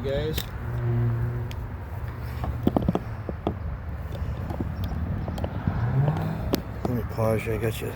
Guys, let me pause you. I got you.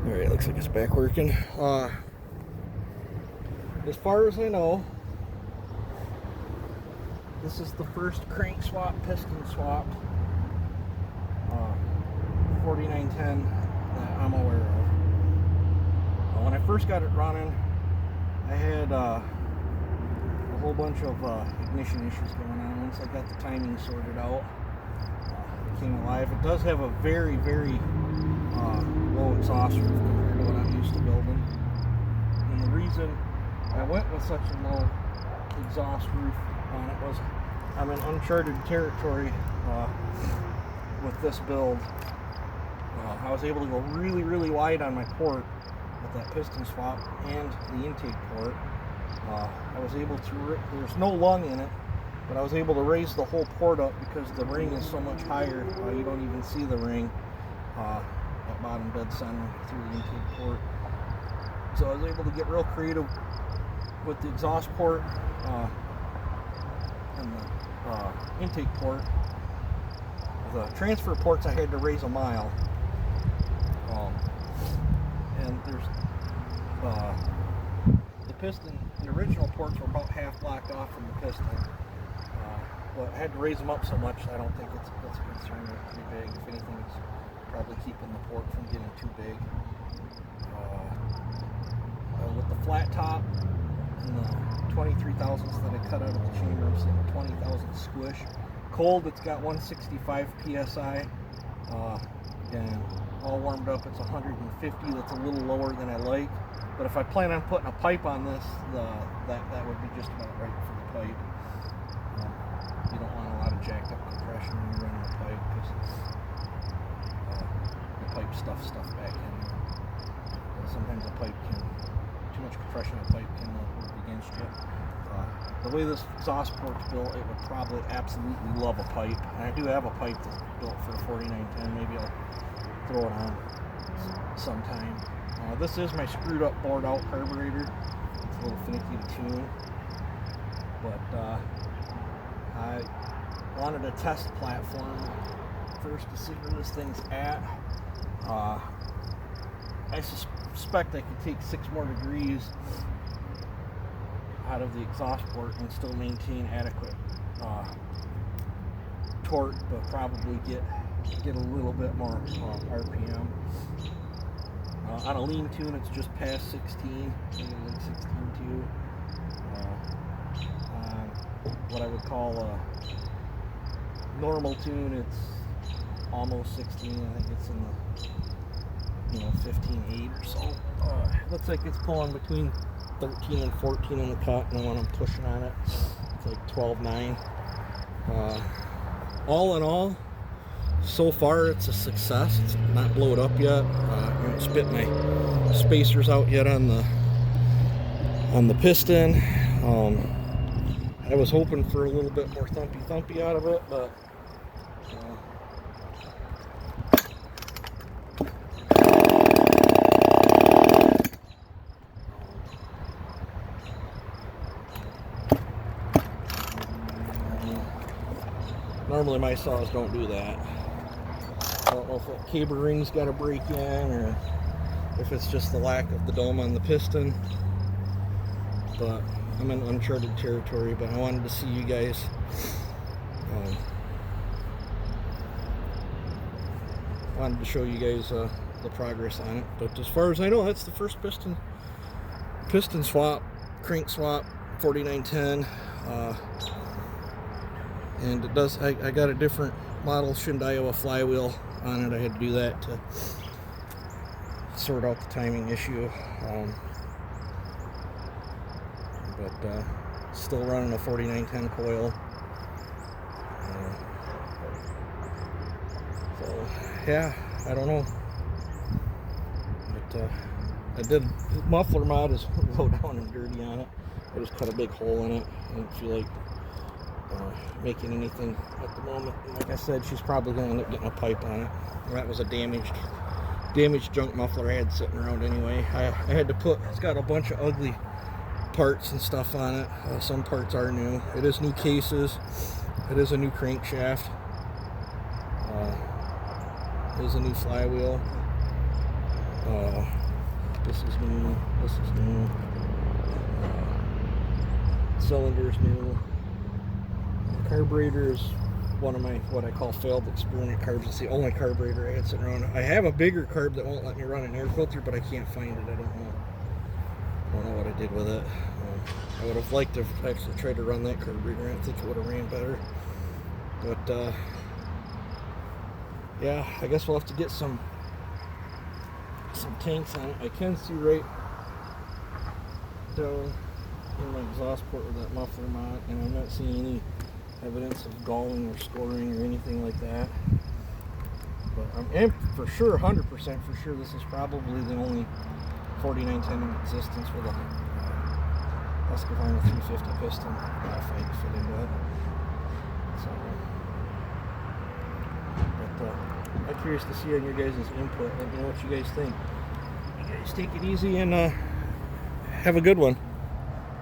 Alright, looks like it's back working. As far as I know, this is the first crank swap, piston swap, 4910 that I'm aware of. When I first got it running, I had a whole bunch of ignition issues going on. Once I got the timing sorted out, it came alive. It does have a very, very low exhaust roof compared to what I'm used to building. And the reason I went with such a low exhaust roof on it was I'm in uncharted territory with this build. I was able to go really, really wide on my port with that piston swap and the intake port. I was able to, there's no lung in it, but I was able to raise the whole port up because the ring is so much higher. You don't even see the ring at bottom dead center through the intake port. So I was able to get real creative with the exhaust port and the intake port. The transfer ports I had to raise a mile, And there's the piston. The original ports were about half blocked off from the piston. But I had to raise them up so much. I don't think it's a concern. They're pretty big. If anything, it's probably keeping the port from getting too big. With the flat top and the 23 thousandths that I cut out of the chamber, I'm seeing 20 thousandths squish. Cold, it's got 165 psi. Again, all warmed up, it's 150. That's a little lower than I like. But if I plan on putting a pipe on this, that would be just about right for the pipe. You don't want a lot of jacked up compression when you're running a pipe, because the pipe stuffs stuff back in there. Sometimes too much compression on a pipe can work against you. The way this exhaust port's built, it would probably absolutely love a pipe. And I do have a pipe that's built for a 4910. Maybe I'll throw it on sometime. This is my screwed up bored out carburetor. It's a little finicky to tune. But I wanted a test platform first to see where this thing's at. I suspect I could take 6 more degrees out of the exhaust port and still maintain adequate torque, but probably get a little bit more RPM. On a lean tune, it's just past 16, maybe like 16.2. What I would call a normal tune, it's almost 16. I think it's in the 15.8 or so. Looks like it's pulling between 13 and 14 in the cut, and when I'm pushing on it, it's like 12.9. All in all, so far it's a success. It's not blowed up yet. I haven't spit my spacers out yet on the piston. I was hoping for a little bit more thumpy out of it, but normally my saws don't do that. I don't know if that cable ring's got a break in, or if it's just the lack of the dome on the piston. But I'm in uncharted territory, but I wanted to see you guys wanted to show you guys the progress on it. But as far as I know, that's the first piston swap, crank swap, 4910. And it does, I got a different model Shindaiowa flywheel on it. I had to do that to sort out the timing issue. But still running a 4910 coil. So yeah, I don't know. But I did, muffler mod is low down and dirty on it. I just cut a big hole in it. I don't feel like making anything at the moment. And like I said, she's probably going to end up getting a pipe on it. And that was a damaged junk muffler I had sitting around anyway. I had to put, it's got a bunch of ugly parts and stuff on it. Some parts are new. It is new cases. It is a new crankshaft. It is a new flywheel. This is new. This is new. Cylinder's new. The carburetor is one of my, what I call failed experiment carbs. It's the only carburetor I had sitting around. I have a bigger carb that won't let me run an air filter, but I can't find it. I don't know what I did with it. I would have liked to have actually tried to run that carburetor. I think it would have ran better. But yeah, I guess we'll have to get some tanks on it. I can see right down in my exhaust port with that muffler mod, and I'm not seeing any evidence of galling or scoring or anything like that. But I'm for sure, 100% for sure, this is probably the only 4910 in existence with a Husqvarna 350 piston modified to fit into it. So, but I'm curious to see on your guys' input. Let me know what you guys think. You guys take it easy and have a good one.